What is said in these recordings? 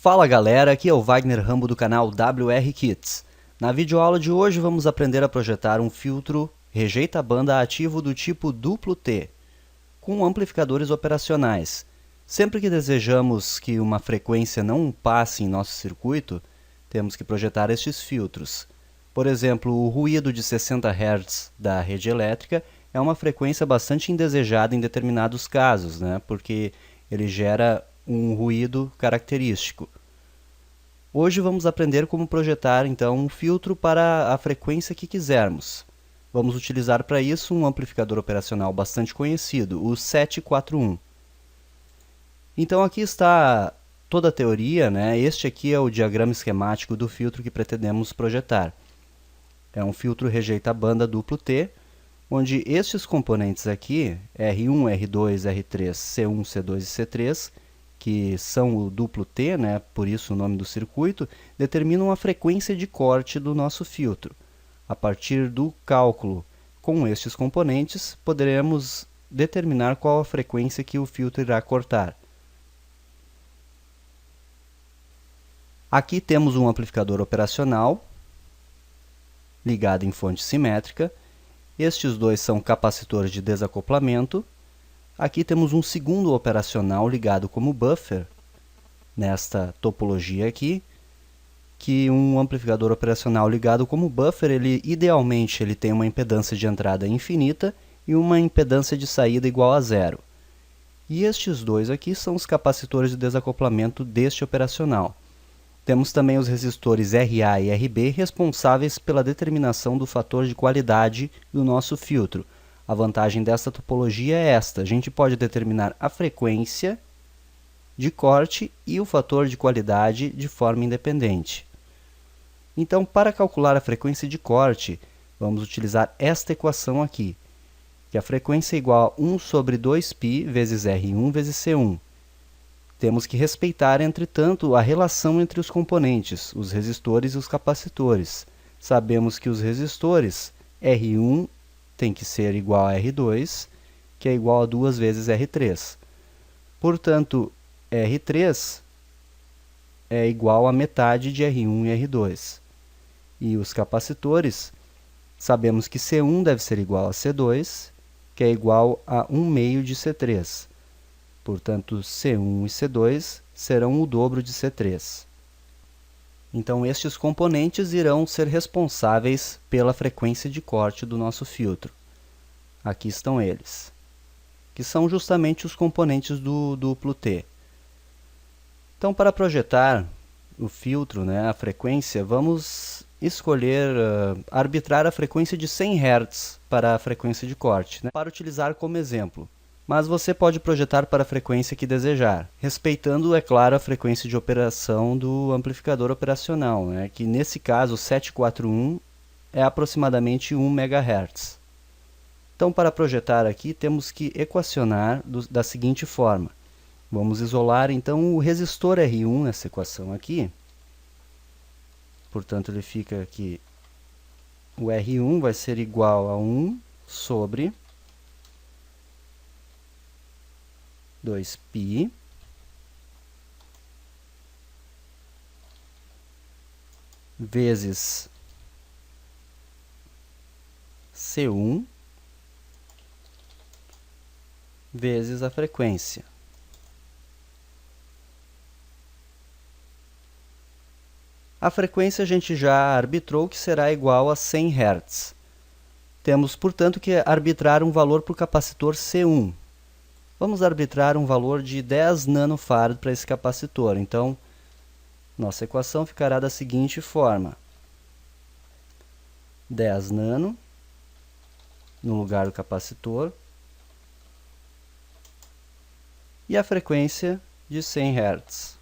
Fala galera, aqui é o Wagner Rambo do canal WR Kits. Na videoaula de hoje vamos aprender a projetar um filtro rejeita banda ativo do tipo duplo T, com amplificadores operacionais. Sempre que desejamos que uma frequência não passe em nosso circuito, temos que projetar estes filtros. Por exemplo, o ruído de 60 Hz da rede elétrica é uma frequência bastante indesejada em determinados casos, porque ele gera um ruído característico. Hoje vamos aprender como projetar então um filtro para a frequência que quisermos. Vamos utilizar para isso um amplificador operacional bastante conhecido, o 741. Então aqui está toda a teoria, Este aqui é o diagrama esquemático do filtro que pretendemos projetar. É um filtro rejeita banda duplo T, onde estes componentes aqui, R1, R2, R3, C1, C2 e C3, que são o duplo T, por isso o nome do circuito, determinam a frequência de corte do nosso filtro. A partir do cálculo com estes componentes, poderemos determinar qual a frequência que o filtro irá cortar. Aqui temos um amplificador operacional ligado em fonte simétrica. Estes dois são capacitores de desacoplamento. Aqui temos um segundo operacional ligado como buffer, nesta topologia aqui, que um amplificador operacional ligado como buffer, idealmente ele tem uma impedância de entrada infinita e uma impedância de saída igual a zero. E estes dois aqui são os capacitores de desacoplamento deste operacional. Temos também os resistores RA e RB responsáveis pela determinação do fator de qualidade do nosso filtro. A vantagem desta topologia é esta: a gente pode determinar a frequência de corte e o fator de qualidade de forma independente. Então, para calcular a frequência de corte, vamos utilizar esta equação aqui, que a frequência é igual a 1 sobre 2π vezes R1 vezes C1. Temos que respeitar, entretanto, a relação entre os componentes, os resistores e os capacitores. Sabemos que os resistores, R1 tem que ser igual a R2, que é igual a 2 vezes R3. Portanto, R3 é igual a metade de R1 e R2. E os capacitores, sabemos que C1 deve ser igual a C2, que é igual a 1 meio de C3. Portanto, C1 e C2 serão o dobro de C3. Então, estes componentes irão ser responsáveis pela frequência de corte do nosso filtro. Aqui estão eles, que são justamente os componentes do duplo T. Então, para projetar o filtro, a frequência, vamos escolher, arbitrar a frequência de 100 Hz para a frequência de corte, para utilizar como exemplo. Mas você pode projetar para a frequência que desejar, respeitando, é claro, a frequência de operação do amplificador operacional, que nesse caso, o 741 é aproximadamente 1 MHz. Então, para projetar aqui, temos que equacionar da seguinte forma. Vamos isolar, então, o resistor R1 nessa equação aqui. Portanto, ele fica aqui, o R1 vai ser igual a 1 sobre 2π vezes C1 vezes a frequência. A frequência a gente já arbitrou que será igual a 100 Hz. Temos, portanto, que arbitrar um valor para o capacitor C1. Vamos arbitrar um valor de 10 nanofarad para esse capacitor. Então, nossa equação ficará da seguinte forma. 10 nano no lugar do capacitor e a frequência de 100 Hz.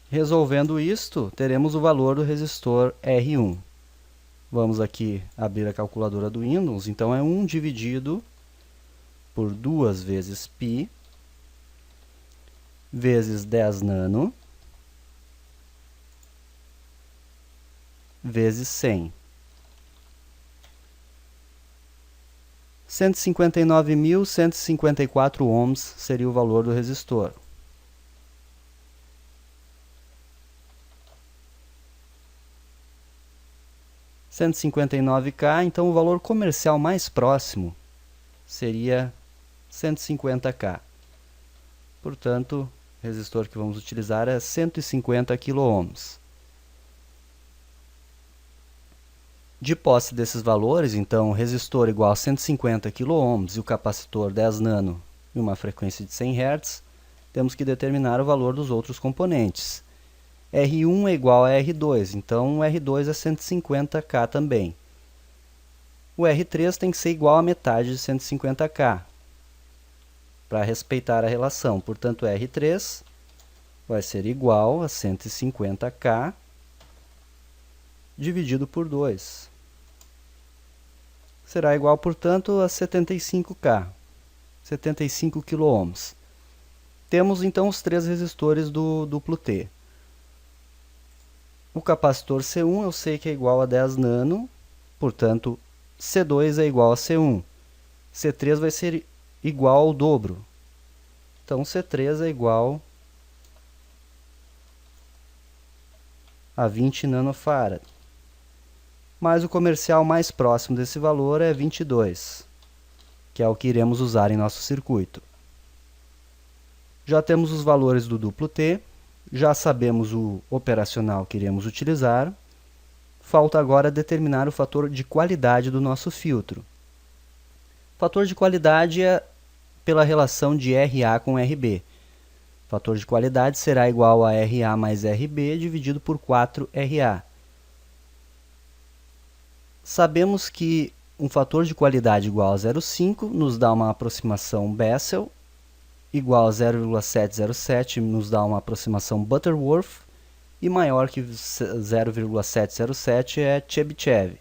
Resolvendo isto, teremos o valor do resistor R1. Vamos aqui abrir a calculadora do Windows. Então, é 1 dividido por 2 vezes π vezes 10 nano vezes 100. 159.154 ohms seria o valor do resistor. $159K, então o valor comercial mais próximo seria 150K. Portanto, o resistor que vamos utilizar é 150 kΩ. De posse desses valores, então, o resistor igual a 150 kΩ e o capacitor 10 nano e uma frequência de 100 Hz, temos que determinar o valor dos outros componentes. R1 é igual a R2, então o R2 é 150K também. O R3 tem que ser igual a metade de 150K, para respeitar a relação. Portanto, R3 vai ser igual a 150K dividido por 2. Será igual, portanto, a 75K, 75 kΩ. Temos, então, os três resistores do duplo T. O capacitor C1 eu sei que é igual a 10 nano, portanto, C2 é igual a C1. C3 vai ser igual ao dobro. Então, C3 é igual a 20 nanofarad. Mas o comercial mais próximo desse valor é 22, que é o que iremos usar em nosso circuito. Já temos os valores do duplo T, já sabemos o operacional que iremos utilizar. Falta agora determinar o fator de qualidade do nosso filtro. O fator de qualidade é pela relação de RA com RB. O fator de qualidade será igual a RA mais RB dividido por 4RA. Sabemos que um fator de qualidade igual a 0,5 nos dá uma aproximação Bessel, igual a 0,707 nos dá uma aproximação Butterworth, e maior que 0,707 é Chebyshev.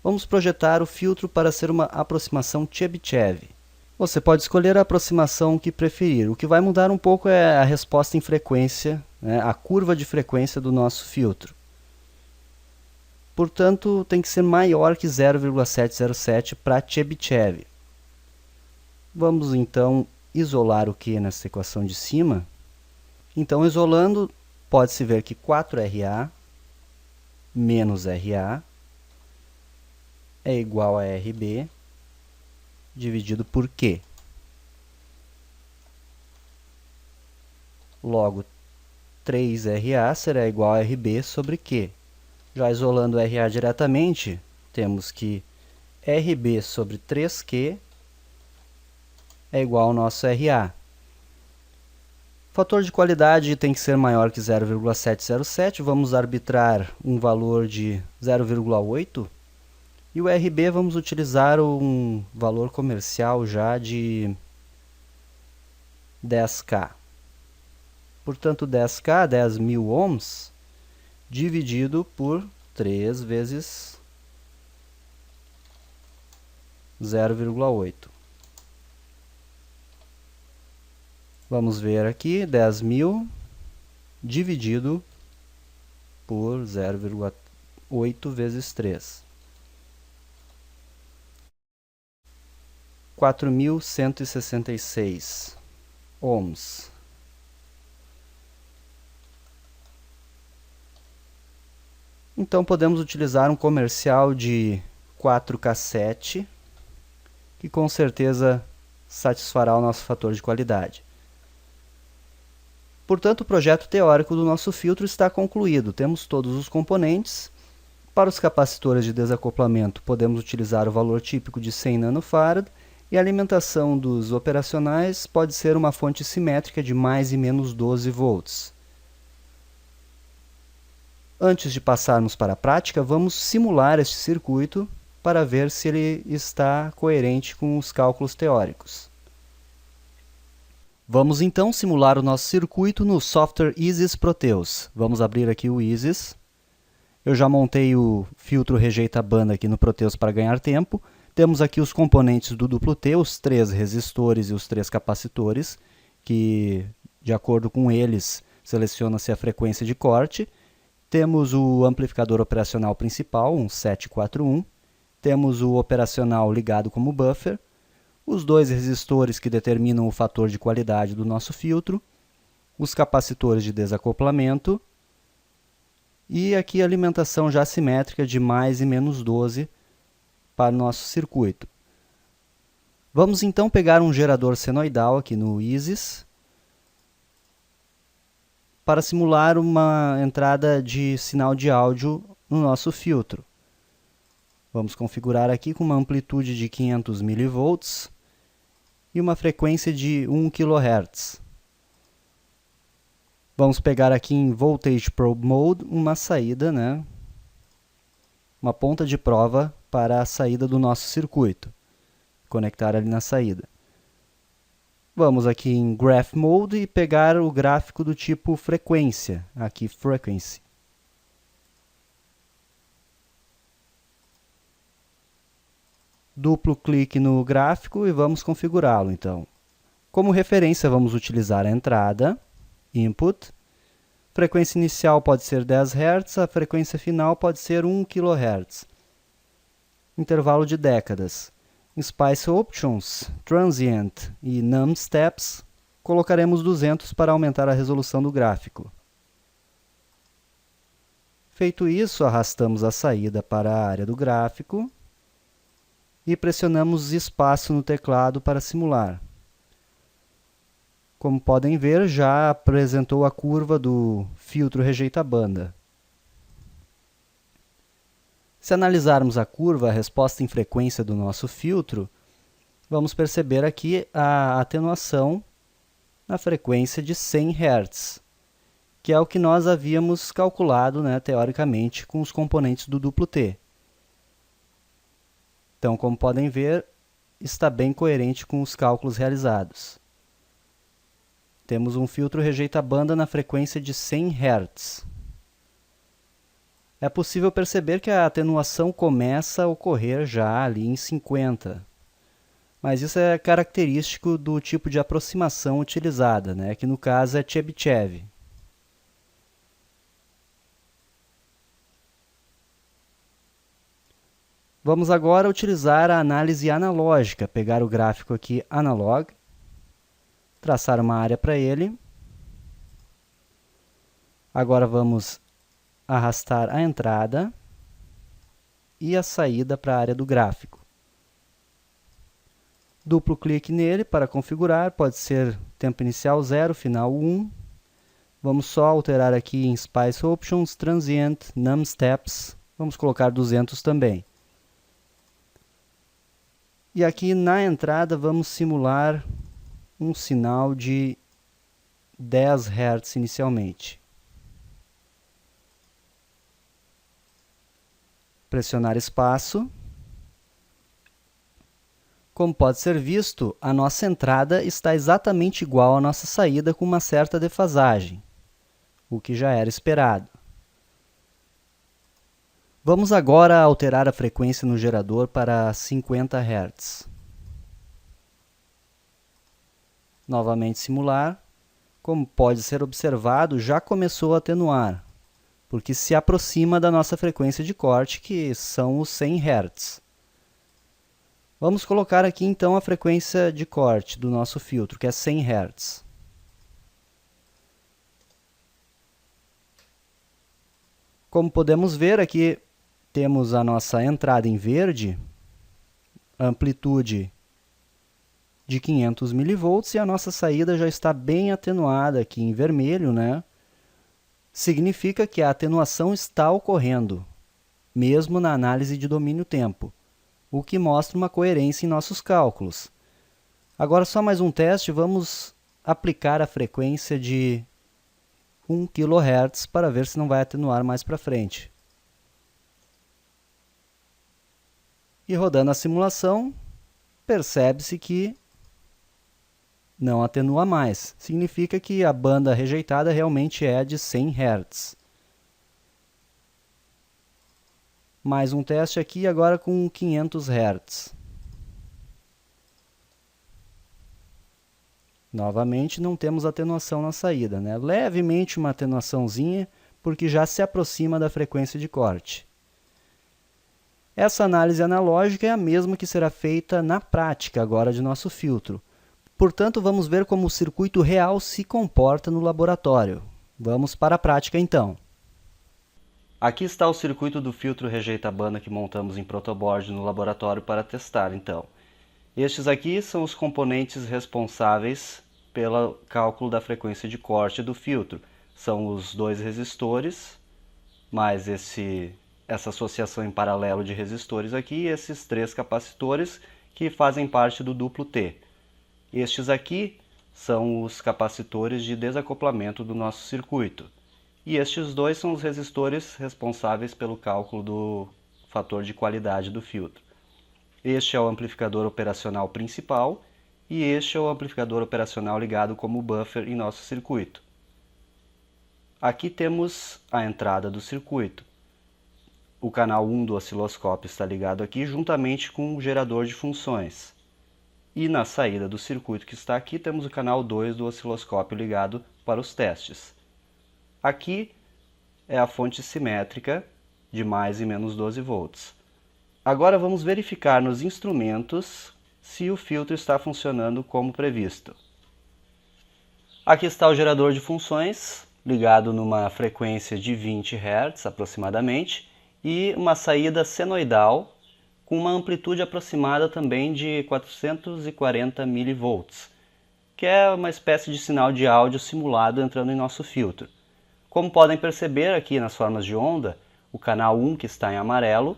Vamos projetar o filtro para ser uma aproximação Chebyshev. Você pode escolher a aproximação que preferir. O que vai mudar um pouco é a resposta em frequência, né, a curva de frequência do nosso filtro. Portanto, tem que ser maior que 0,707 para Chebyshev. Vamos então isolar o Q nessa equação de cima. Então, isolando, pode-se ver que 4RA menos RA é igual a RB dividido por Q. Logo, 3RA será igual a RB sobre Q. Já isolando RA diretamente, temos que RB sobre 3Q é igual ao nosso RA. O fator de qualidade tem que ser maior que 0,707, vamos arbitrar um valor de 0,8. E o RB vamos utilizar um valor comercial já de 10K. Portanto, 10K, 10.000 ohms, dividido por 3 vezes 0,8. Vamos ver aqui, 10.000 dividido por 0,8 vezes 3. 4.166 ohms. Então, podemos utilizar um comercial de 4K7, que com certeza satisfará o nosso fator de qualidade. Portanto, o projeto teórico do nosso filtro está concluído. Temos todos os componentes. Para os capacitores de desacoplamento, podemos utilizar o valor típico de 100 nanofarad, e a alimentação dos operacionais pode ser uma fonte simétrica de mais e menos 12 volts. Antes de passarmos para a prática, vamos simular este circuito para ver se ele está coerente com os cálculos teóricos. Vamos então simular o nosso circuito no software Isis Proteus. Vamos abrir aqui o Isis. Eu já montei o filtro rejeita banda aqui no Proteus para ganhar tempo. Temos aqui os componentes do duplo T, os 3 resistores e os 3 capacitores, que de acordo com eles seleciona-se a frequência de corte. Temos o amplificador operacional principal, um 741, Temos o operacional ligado como buffer, os dois resistores que determinam o fator de qualidade do nosso filtro, os capacitores de desacoplamento e aqui a alimentação já simétrica de mais e menos 12 para o nosso circuito. Vamos então pegar um gerador senoidal aqui no ISIS para simular uma entrada de sinal de áudio no nosso filtro. Vamos configurar aqui com uma amplitude de 500 mV e uma frequência de 1 kHz. Vamos pegar aqui em Voltage Probe Mode uma saída, uma ponta de prova para a saída do nosso circuito. Conectar ali na saída. Vamos aqui em Graph Mode e pegar o gráfico do tipo frequência, aqui Frequency. Duplo clique no gráfico e vamos configurá-lo, então. Como referência, vamos utilizar a entrada, Input. Frequência inicial pode ser 10 Hz, a frequência final pode ser 1 kHz. Intervalo de décadas. Em Spice Options, Transient e Num Steps, colocaremos 200 para aumentar a resolução do gráfico. Feito isso, arrastamos a saída para a área do gráfico e pressionamos espaço no teclado para simular. Como podem ver, já apresentou a curva do filtro rejeita-banda. Se analisarmos a curva, a resposta em frequência do nosso filtro, vamos perceber aqui a atenuação na frequência de 100 Hz, que é o que nós havíamos calculado, teoricamente, com os componentes do duplo T. Então, como podem ver, está bem coerente com os cálculos realizados. Temos um filtro rejeita-banda na frequência de 100 Hz. É possível perceber que a atenuação começa a ocorrer já ali em 50. Mas isso é característico do tipo de aproximação utilizada, que no caso é Chebyshev. Vamos agora utilizar a análise analógica, pegar o gráfico aqui Analog, traçar uma área para ele. Agora vamos arrastar a entrada e a saída para a área do gráfico. Duplo clique nele para configurar, pode ser tempo inicial 0, final 1. Vamos só alterar aqui em Spice Options, Transient, Num Steps, vamos colocar 200 também. E aqui na entrada vamos simular um sinal de 10 Hz inicialmente. Pressionar espaço. Como pode ser visto, a nossa entrada está exatamente igual à nossa saída com uma certa defasagem, o que já era esperado. Vamos agora alterar a frequência no gerador para 50 Hz. Novamente simular. Como pode ser observado, já começou a atenuar, porque se aproxima da nossa frequência de corte, que são os 100 Hz. Vamos colocar aqui então a frequência de corte do nosso filtro, que é 100 Hz. Como podemos ver, aqui temos a nossa entrada em verde, amplitude de 500 mV, e a nossa saída já está bem atenuada aqui em vermelho, Significa que a atenuação está ocorrendo, mesmo na análise de domínio-tempo, o que mostra uma coerência em nossos cálculos. Agora, só mais um teste, vamos aplicar a frequência de 1 kHz para ver se não vai atenuar mais para frente. E rodando a simulação, percebe-se que não atenua mais. Significa que a banda rejeitada realmente é de 100 Hz. Mais um teste aqui, agora com 500 Hz. Novamente, não temos atenuação na saída, Levemente uma atenuaçãozinha, porque já se aproxima da frequência de corte. Essa análise analógica é a mesma que será feita na prática agora de nosso filtro. Portanto, vamos ver como o circuito real se comporta no laboratório. Vamos para a prática então. Aqui está o circuito do filtro rejeita-banda que montamos em protoboard no laboratório para testar então. Estes aqui são os componentes responsáveis pelo cálculo da frequência de corte do filtro. São os 2 resistores, mais essa associação em paralelo de resistores aqui, e esses 3 capacitores que fazem parte do duplo T. Estes aqui são os capacitores de desacoplamento do nosso circuito. E estes 2 são os resistores responsáveis pelo cálculo do fator de qualidade do filtro. Este é o amplificador operacional principal e este é o amplificador operacional ligado como buffer em nosso circuito. Aqui temos a entrada do circuito. O canal 1 do osciloscópio está ligado aqui juntamente com o gerador de funções. E na saída do circuito que está aqui temos o canal 2 do osciloscópio ligado para os testes. Aqui é a fonte simétrica de mais e menos 12 volts. Agora vamos verificar nos instrumentos se o filtro está funcionando como previsto. Aqui está o gerador de funções, ligado numa frequência de 20 Hz aproximadamente, e uma saída senoidal com uma amplitude aproximada também de 440 mV, que é uma espécie de sinal de áudio simulado entrando em nosso filtro. Como podem perceber aqui nas formas de onda, o canal 1 que está em amarelo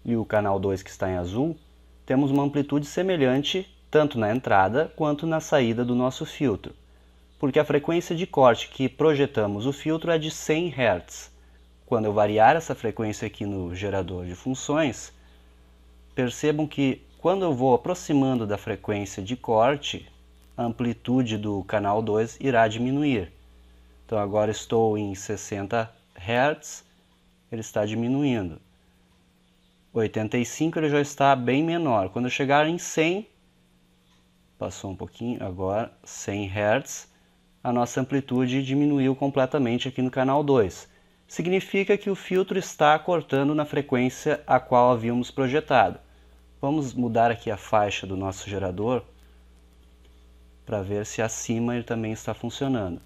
e o canal 2 que está em azul, temos uma amplitude semelhante tanto na entrada quanto na saída do nosso filtro, porque a frequência de corte que projetamos o filtro é de 100 Hz. Quando eu variar essa frequência aqui no gerador de funções, percebam que quando eu vou aproximando da frequência de corte, a amplitude do canal 2 irá diminuir. Então agora estou em 60 Hz, ele está diminuindo. 85 ele já está bem menor. Quando eu chegar em 100, passou um pouquinho, agora 100 Hz, a nossa amplitude diminuiu completamente aqui no canal 2. Significa que o filtro está cortando na frequência a qual havíamos projetado. Vamos mudar aqui a faixa do nosso gerador para ver se acima ele também está funcionando.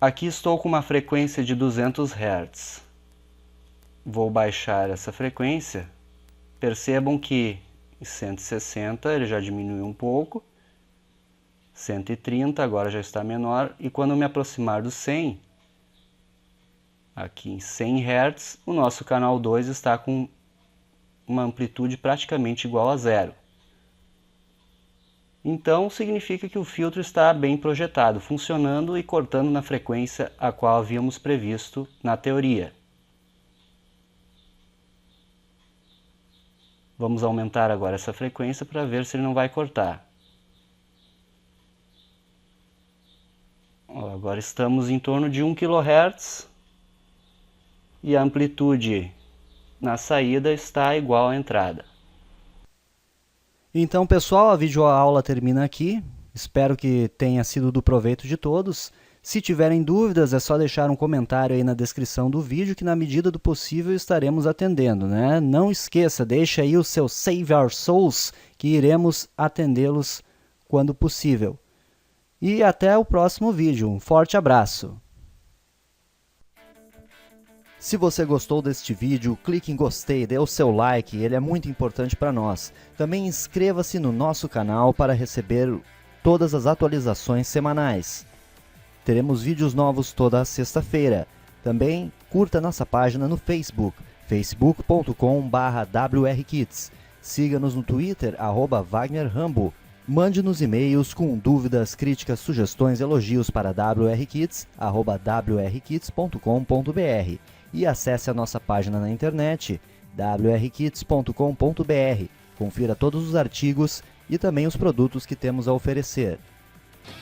Aqui estou com uma frequência de 200 Hz. Vou baixar essa frequência. Percebam que em 160 ele já diminuiu um pouco. 130 agora já está menor. E quando eu me aproximar do 100, aqui em 100 Hz, o nosso canal 2 está com uma amplitude praticamente igual a zero. Então significa que o filtro está bem projetado, funcionando e cortando na frequência a qual havíamos previsto na teoria. Vamos aumentar agora essa frequência para ver se ele não vai cortar. Agora estamos em torno de 1 kHz e a amplitude na saída está igual à entrada. Então, pessoal, a videoaula termina aqui. Espero que tenha sido do proveito de todos. Se tiverem dúvidas, é só deixar um comentário aí na descrição do vídeo que, na medida do possível, estaremos atendendo, né? Não esqueça, deixe aí o seu Save Our Souls, que iremos atendê-los quando possível. E até o próximo vídeo. Um forte abraço! Se você gostou deste vídeo, clique em gostei, dê o seu like, ele é muito importante para nós. Também inscreva-se no nosso canal para receber todas as atualizações semanais. Teremos vídeos novos toda sexta-feira. Também curta nossa página no Facebook, facebook.com/wrkits. Siga-nos no Twitter, @WagnerRambo. Mande-nos e-mails com dúvidas, críticas, sugestões, elogios para wrkits@wrkits.com.br. E acesse a nossa página na internet, wrkits.com.br. Confira todos os artigos e também os produtos que temos a oferecer.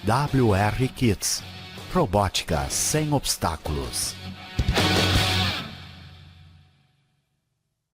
WR Kits. Robótica sem obstáculos.